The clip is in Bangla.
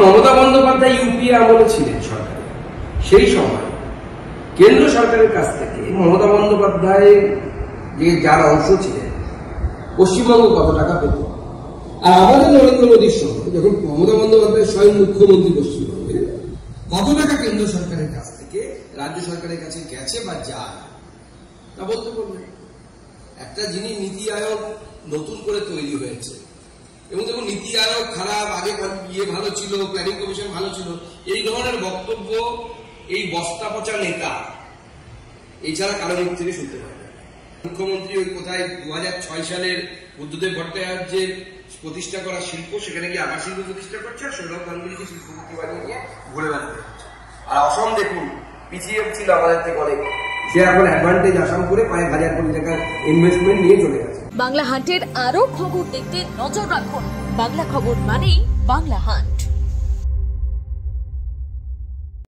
মমতা বন্দ্যোপাধ্যায় ইউপিএ আমলে ছিলেন সরকারে, সেই সময় কেন্দ্র সরকারের কাছ থেকে মমতা বন্দ্যোপাধ্যায়ের যে যার অংশ ছিলেন পশ্চিমবঙ্গ কত টাকা পেত, আর আমাদের নরেন্দ্র মোদীর সময় যখন মমতা বন্দ্যোপাধ্যায় স্বয়ং মুখ্যমন্ত্রী পশ্চিমবঙ্গে, কত টাকা কেন্দ্র সরকারের কাছ থেকে রাজ্য সরকারের কাছে গেছে বা যায় তা বলতে পারবেন। একটা জিনিস নীতি আয়োগ নতুন করে তৈরি হয়েছে এবং দেখুন নীতি আয়োগ খারাপ, আগে ভালো ছিল, প্ল্যানিং কমিশন ভালো ছিল, এই ধরনের বক্তব্য এই বস্তা পচা নেতা এছাড়া কারো মুখ থেকে শুনতে পারে না। মুখ্যমন্ত্রী ওই কোথায় 2006 সালের বুদ্ধদেব ভট্টাচার্যের প্রতিষ্ঠা করা শিল্প, সেখানে গিয়ে আবার শিল্প প্রতিষ্ঠা করছে, আর সৌরভ গাঙ্গুলিকে শিল্পপতি বানিয়ে নিয়ে ঘুরে বেড়াতে হচ্ছে। আর অসম দেখুন পিছিয়ে ছিল আমাদের থেকে অনেক, সে এখন অ্যাডভান্টেজ আসাম করে 5,000 কোটি টাকার ইনভেস্টমেন্ট নিয়ে চলে গেছে। বাংলা হান্টের আরো খবর দেখতে নজর রাখুন। বাংলা খবর মানেই বাংলা হান্ট।